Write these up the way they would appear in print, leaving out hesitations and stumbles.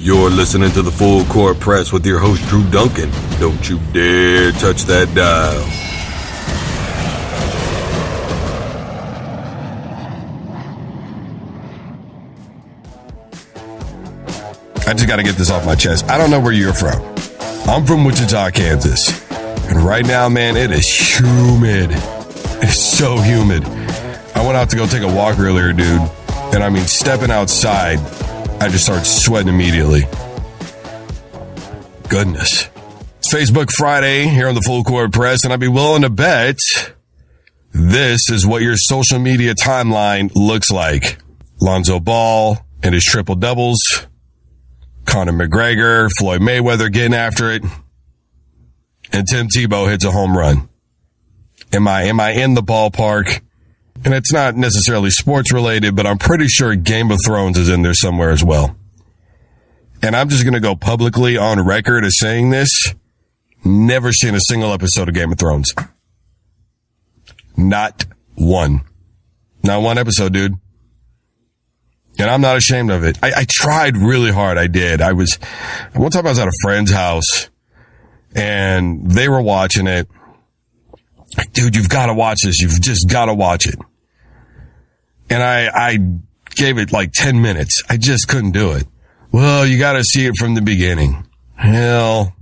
You're listening to the Full Court Press with your host, Drew Duncan. Don't you dare touch that dial. I just got to get this off my chest. I don't know where you're from. I'm from Wichita, Kansas. And right now, man, it is humid. It's so humid. I went out to go take a walk earlier, dude. And I mean, stepping outside, I just started sweating immediately. Goodness. It's Facebook Friday here on the Full Court Press, and I'd be willing to bet this is what your social media timeline looks like. Lonzo-Ball and his triple doubles. Conor McGregor, Floyd-Mayweather getting after it. And Tim Tebow hits a home run. Am I in the ballpark? And it's not necessarily sports related, but I'm pretty sure Game of Thrones is in there somewhere as well. And I'm just going to go publicly on record as saying this. Never seen a single episode of Game of Thrones. Not one. Not one episode, dude. And I'm not ashamed of it. I tried really hard. I did. One time I was at a friend's house and they were watching it. Like, dude, you've got to watch this. You've just got to watch it. And I gave it like 10 minutes. I just couldn't do it. Well, you got to see it from the beginning. Hell,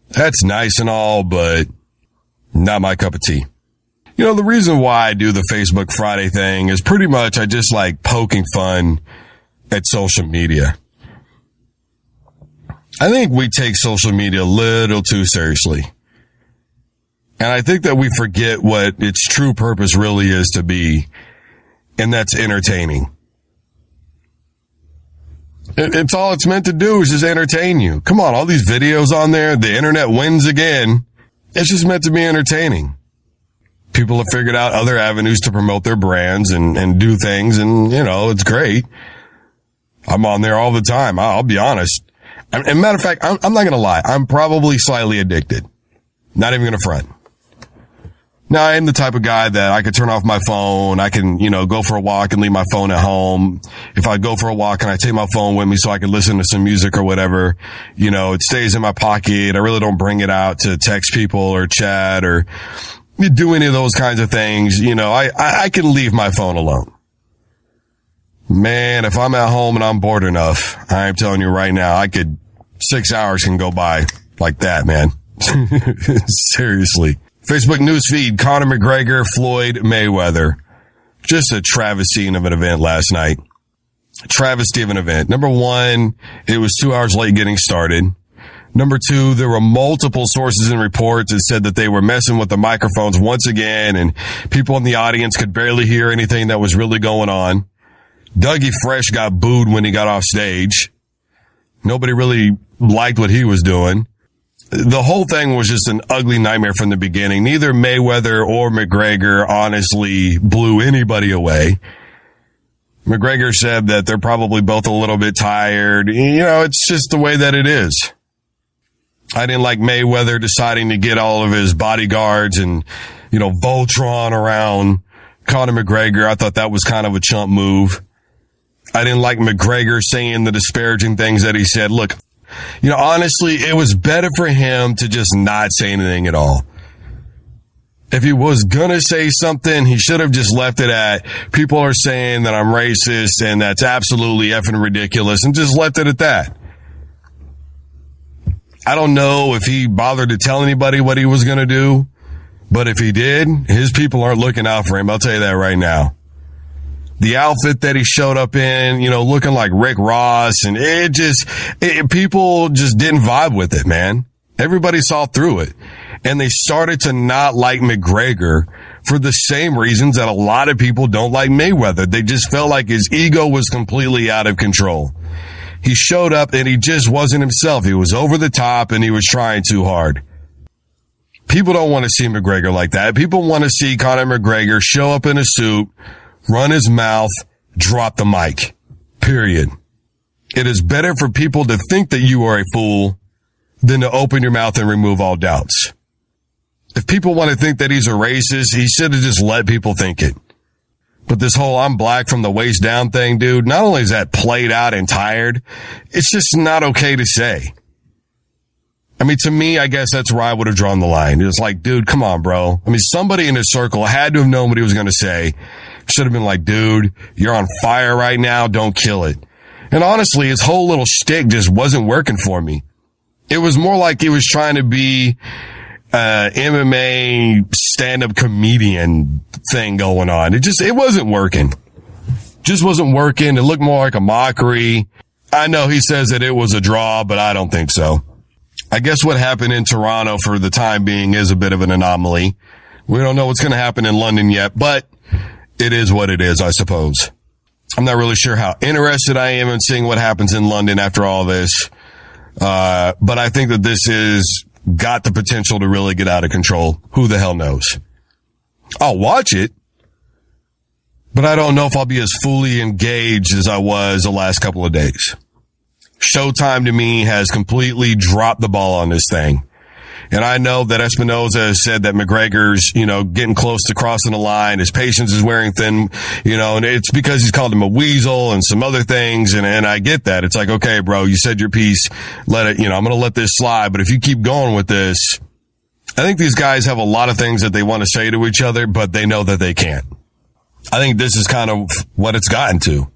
that's nice and all, but not my cup of tea. You know, the reason why I do the Facebook Friday thing is pretty much I just like poking fun at social media. I think we take social media a little too seriously. And I think that we forget what its true purpose really is to be, and that's entertaining. It's all it's meant to do is just entertain you. Come on, all these videos on there, the internet wins again. It's just meant to be entertaining. People have figured out other avenues to promote their brands and do things, and, you know, it's great. I'm on there all the time. I'll be honest. And matter of fact, I'm not going to lie. I'm probably slightly addicted. Not even going to front. Now, I am the type of guy that I could turn off my phone. I can, you know, go for a walk and leave my phone at home. If I go for a walk and I take my phone with me so I can listen to some music or whatever, you know, it stays in my pocket. I really don't bring it out to text people or chat or do any of those kinds of things. You know, I can leave my phone alone. Man, if I'm at home and I'm bored enough, I'm telling you right now, 6 hours can go by like that, man. Seriously. Facebook newsfeed, Conor McGregor, Floyd-Mayweather. Just a travesty of an event last night. Travesty of an event. Number one, it was 2 hours late getting started. Number two, there were multiple sources and reports that said that they were messing with the microphones once again, and people in the audience could barely hear anything that was really going on. Dougie Fresh got booed when he got off stage. Nobody really liked what he was doing. The whole thing was just an ugly nightmare from the beginning. Neither Mayweather or McGregor honestly blew anybody away. McGregor said that they're probably both a little bit tired. You know, it's just the way that it is. I didn't like Mayweather deciding to get all of his bodyguards and, you know, Voltron around Conor McGregor. I thought that was kind of a chump move. I didn't like McGregor saying the disparaging things that he said. Look, you know, honestly, it was better for him to just not say anything at all. If he was gonna say something, he should have just left it at, people are saying that I'm racist and that's absolutely effing ridiculous, and just left it at that. I don't know if he bothered to tell anybody what he was gonna do, but if he did, his people aren't looking out for him. I'll tell you that right now. The outfit that he showed up in, you know, looking like Rick Ross, and people just didn't vibe with it, man. Everybody saw through it. And they started to not like McGregor for the same reasons that a lot of people don't like Mayweather. They just felt like his ego was completely out of control. He showed up and he just wasn't himself. He was over the top and he was trying too hard. People don't want to see McGregor like that. People want to see Conor McGregor show up in a suit, run his mouth, drop the mic. Period. It is better for people to think that you are a fool than to open your mouth and remove all doubts. If people want to think that he's a racist, he should have just let people think it. But this whole I'm black from the waist down thing, dude, not only is that played out and tired, it's just not okay to say. I mean, to me, I guess that's where I would have drawn the line. It's like, dude, come on, bro. I mean, somebody in his circle had to have known what he was going to say. Should have been like, dude, you're on fire right now. Don't kill it. And honestly, his whole little shtick just wasn't working for me. It was more like he was trying to be MMA stand-up comedian thing going on. It wasn't working. Just wasn't working. It looked more like a mockery. I know he says that it was a draw, but I don't think so. I guess what happened in Toronto for the time being is a bit of an anomaly. We don't know what's going to happen in London yet, but it is what it is, I suppose. I'm not really sure how interested I am in seeing what happens in London after all this. But I think that this is got the potential to really get out of control. Who the hell knows? I'll watch it, but I don't know if I'll be as fully engaged as I was the last couple of days. Showtime to me has completely dropped the ball on this thing. And I know that Espinoza has said that McGregor's, getting close to crossing the line. His patience is wearing thin, and it's because he's called him a weasel and some other things. And I get that. It's like, okay, bro, you said your piece. Let it, I'm going to let this slide. But if you keep going with this, I think these guys have a lot of things that they want to say to each other, but they know that they can't. I think this is kind of what it's gotten to.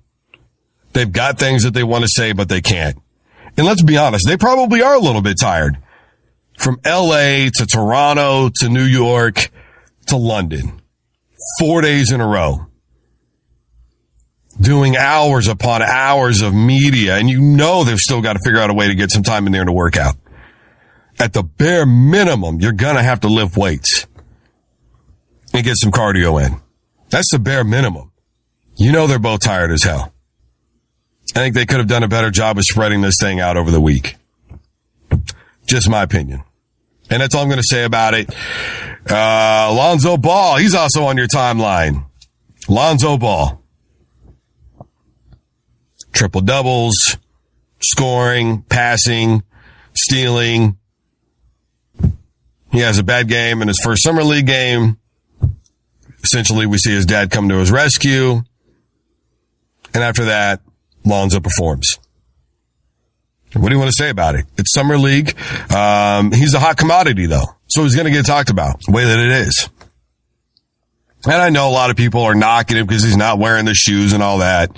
They've got things that they want to say, but they can't. And let's be honest, they probably are a little bit tired. From LA to Toronto to New York to London. 4 days in a row. Doing hours upon hours of media. And they've still got to figure out a way to get some time in there to work out. At the bare minimum, you're going to have to lift weights. And get some cardio in. That's the bare minimum. They're both tired as hell. I think they could have done a better job of spreading this thing out over the week. Just my opinion. And that's all I'm going to say about it. Lonzo Ball, he's also on your timeline. Lonzo Ball. Triple doubles, scoring, passing, stealing. He has a bad game in his first summer league game. Essentially, we see his dad come to his rescue. And after that, Lonzo performs. What do you want to say about it? It's summer league. He's a hot commodity though. So he's going to get talked about the way that it is. And I know a lot of people are knocking him because he's not wearing the shoes and all that.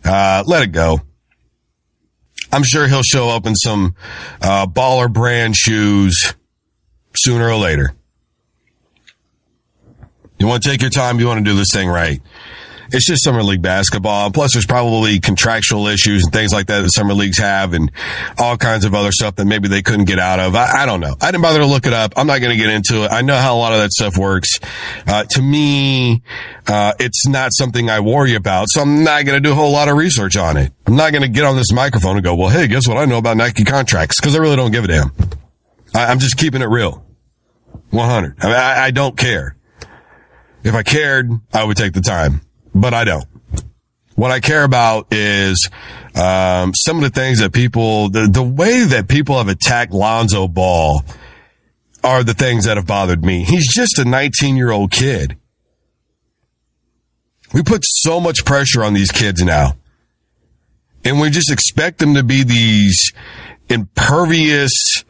Let it go. I'm sure he'll show up in some, baller brand shoes sooner or later. You want to take your time. You want to do this thing right. It's just summer league basketball. Plus, there's probably contractual issues and things like that summer leagues have and all kinds of other stuff that maybe they couldn't get out of. I don't know. I didn't bother to look it up. I'm not going to get into it. I know how a lot of that stuff works. To me, it's not something I worry about, so I'm not going to do a whole lot of research on it. I'm not going to get on this microphone and go, well, hey, guess what I know about Nike contracts? Because I really don't give a damn. I'm just keeping it real. 100. I mean, I don't care. If I cared, I would take the time. But I don't. What I care about is some of the things that people, the way that people have attacked Lonzo Ball are the things that have bothered me. He's just a 19-year-old kid. We put so much pressure on these kids now. And we just expect them to be these impervious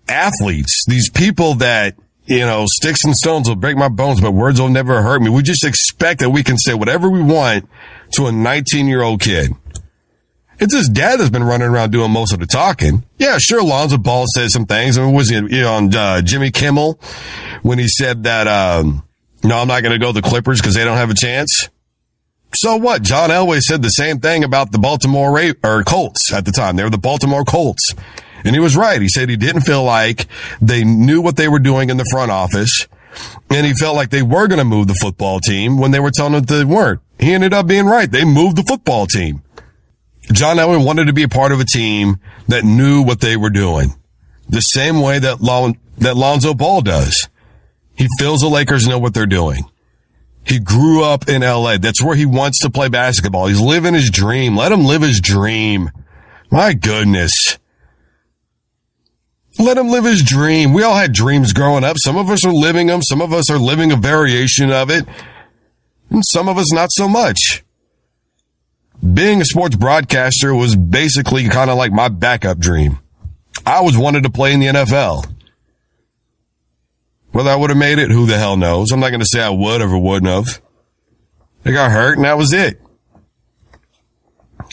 athletes, these people that, sticks and stones will break my bones, but words will never hurt me. We just expect that we can say whatever we want to a 19-year-old kid. It's his dad that's been running around doing most of the talking. Yeah, sure, Lonzo Ball said some things. I mean, was he on Jimmy Kimmel when he said that, no, I'm not going to go to the Clippers because they don't have a chance? So what? John Elway said the same thing about the Baltimore Colts at the time. They were the Baltimore Colts. And he was right. He said he didn't feel like they knew what they were doing in the front office. And he felt like they were going to move the football team when they were telling him that they weren't. He ended up being right. They moved the football team. John Elway wanted to be a part of a team that knew what they were doing. The same way that Lonzo Ball does. He feels the Lakers know what they're doing. He grew up in LA. That's where he wants to play basketball. He's living his dream. Let him live his dream. My goodness. Let him live his dream. We all had dreams growing up. Some of us are living them. Some of us are living a variation of it. And some of us not so much. Being a sports broadcaster was basically kind of like my backup dream. I always wanted to play in the NFL. Whether I would have made it, who the hell knows? I'm not going to say I would or wouldn't have. I got hurt and that was it.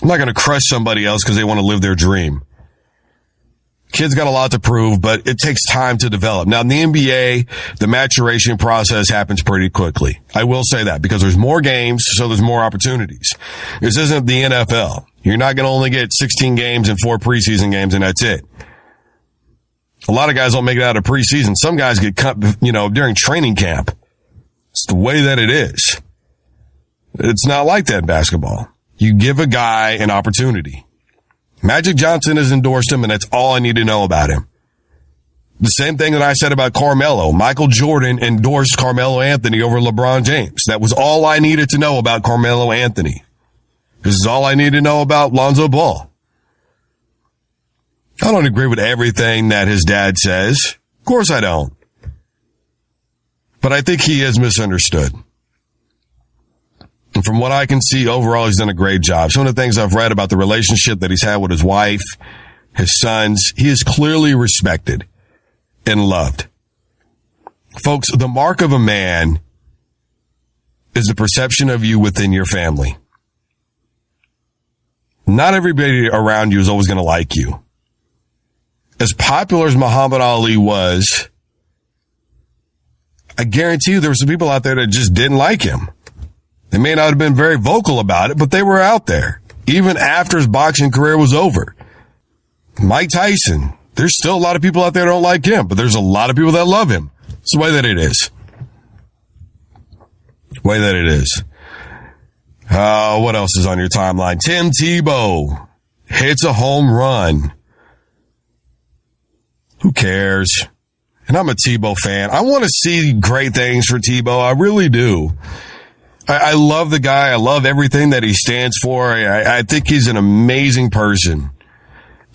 I'm not going to crush somebody else because they want to live their dream. Kids got a lot to prove, but it takes time to develop. Now, in the NBA, the maturation process happens pretty quickly. I will say that because there's more games, so there's more opportunities. This isn't the NFL. You're not going to only get 16 games and 4 preseason games, and that's it. A lot of guys don't make it out of preseason. Some guys get cut, during training camp. It's the way that it is. It's not like that in basketball. You give a guy an opportunity. Magic Johnson has endorsed him, and that's all I need to know about him. The same thing that I said about Carmelo. Michael Jordan endorsed Carmelo Anthony over LeBron James. That was all I needed to know about Carmelo Anthony. This is all I need to know about Lonzo Ball. I don't agree with everything that his dad says. Of course I don't. But I think he is misunderstood. And from what I can see, overall, he's done a great job. Some of the things I've read about the relationship that he's had with his wife, his sons, he is clearly respected and loved. Folks, the mark of a man is the perception of you within your family. Not everybody around you is always going to like you. As popular as Muhammad Ali was, I guarantee you there were some people out there that just didn't like him. They may not have been very vocal about it, but they were out there. Even after his boxing career was over. Mike Tyson, there's still a lot of people out there that don't like him, but there's a lot of people that love him. It's the way that it is. Way that it is. What else is on your timeline? Tim Tebow hits a home run. Who cares? And I'm a Tebow fan. I want to see great things for Tebow. I really do. I love the guy. I love everything that he stands for. I think he's an amazing person.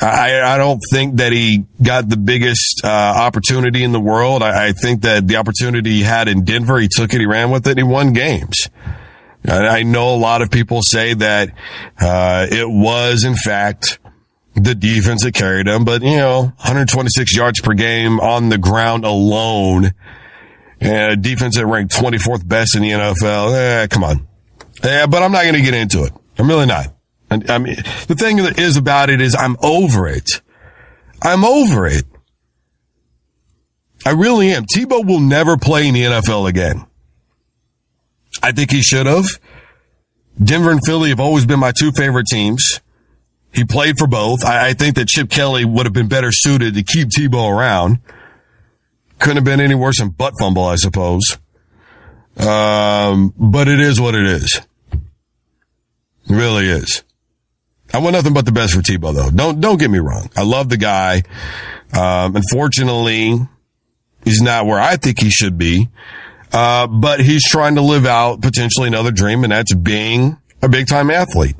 I don't think that he got the biggest opportunity in the world. I think that the opportunity he had in Denver, he took it, he ran with it, and he won games. I know a lot of people say that it was, in fact, the defense that carried him, but 126 yards per game on the ground alone, and a defense that ranked 24th best in the NFL. Come on. But I'm not going to get into it. I'm really not. I mean, the thing that is about it is I'm over it. I'm over it. I really am. Tebow will never play in the NFL again. I think he should have. Denver and Philly have always been my two favorite teams. He played for both. I think that Chip Kelly would have been better suited to keep Tebow around. Couldn't have been any worse than butt fumble, I suppose. But it is what it is. It really is. I want nothing but the best for Tebow, though. Don't get me wrong. I love the guy. Unfortunately, he's not where I think he should be. But he's trying to live out potentially another dream, and that's being a big-time athlete.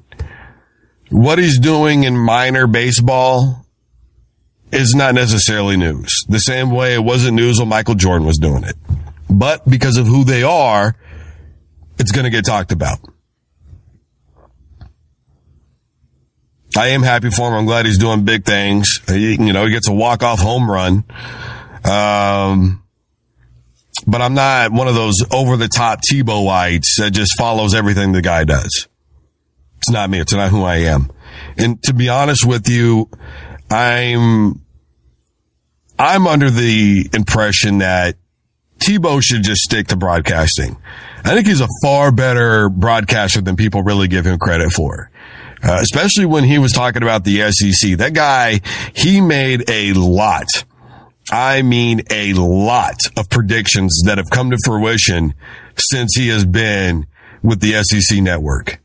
What he's doing in minor baseball is not necessarily news. The same way it wasn't news when Michael Jordan was doing it. But because of who they are, it's going to get talked about. I am happy for him. I'm glad he's doing big things. He gets a walk-off home run. But I'm not one of those over-the-top Tebowites that just follows everything the guy does. It's not me. It's not who I am. And to be honest with you, I'm under the impression that Tebow should just stick to broadcasting. I think he's a far better broadcaster than people really give him credit for. Especially when he was talking about the SEC. That guy, he made a lot. I mean, a lot of predictions that have come to fruition since he has been with the SEC network.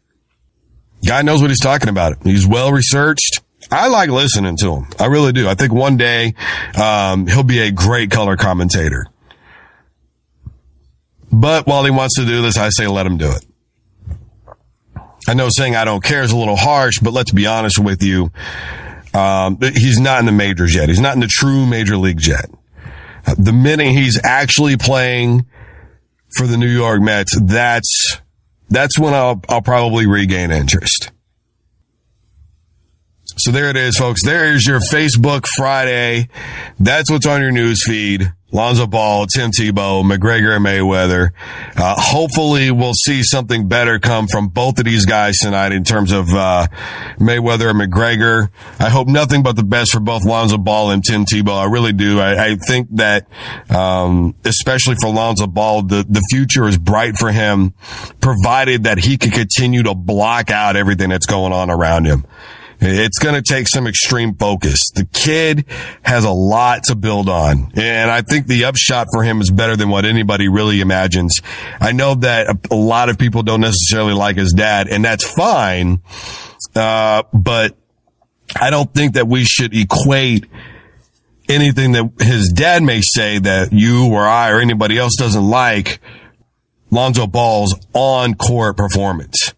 Guy knows what he's talking about. He's well researched. I like listening to him. I really do. I think one day, he'll be a great color commentator. But while he wants to do this, I say let him do it. I know saying I don't care is a little harsh, but let's be honest with you. He's not in the majors yet. He's not in the true major leagues yet. The minute he's actually playing for the New York Mets, that's that's when I'll probably regain interest. So there it is, folks. There is your Facebook Friday. That's what's on your news feed. Lonzo Ball, Tim Tebow, McGregor, and Mayweather. Hopefully we'll see something better come from both of these guys tonight in terms of Mayweather and McGregor. I hope nothing but the best for both Lonzo Ball and Tim Tebow. I really do. I think that, especially for Lonzo Ball, the future is bright for him, provided that he can continue to block out everything that's going on around him. It's going to take some extreme focus. The kid has a lot to build on, and I think the upshot for him is better than what anybody really imagines. I know that a lot of people don't necessarily like his dad, and that's fine, but I don't think that we should equate anything that his dad may say that you or I or anybody else doesn't like Lonzo Ball's on-court performance.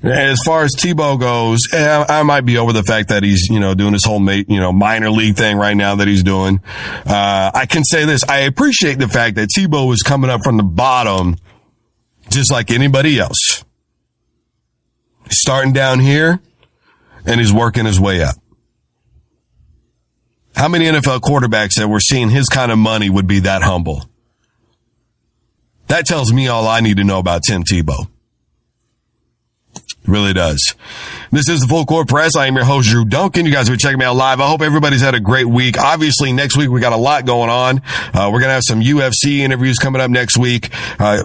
As far as Tebow goes, I might be over the fact that he's, doing this whole, minor league thing right now that he's doing. I can say this. I appreciate the fact that Tebow is coming up from the bottom just like anybody else. He's starting down here and he's working his way up. How many NFL quarterbacks that we're seeing his kind of money would be that humble? That tells me all I need to know about Tim Tebow. Really does. This is the Full Court Press. I am your host, Drew Duncan. You guys are checking me out live. I hope everybody's had a great week. Obviously, next week we got a lot going on. We're going to have some UFC interviews coming up next week.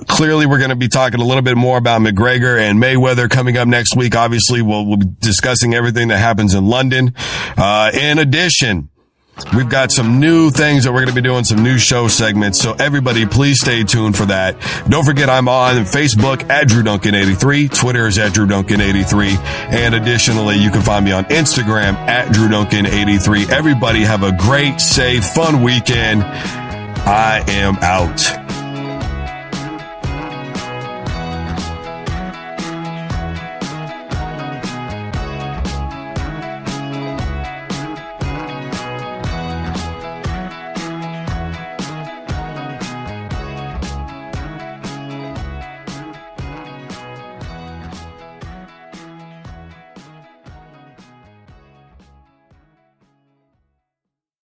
Clearly, we're going to be talking a little bit more about McGregor and Mayweather coming up next week. Obviously, we'll be discussing everything that happens in London. In addition, we've got some new things that we're going to be doing, some new show segments. So everybody, please stay tuned for that. Don't forget, I'm on Facebook at Drew Duncan 83. Twitter is at Drew Duncan 83. And additionally, you can find me on Instagram at Drew Duncan 83. Everybody have a great, safe, fun weekend. I am out.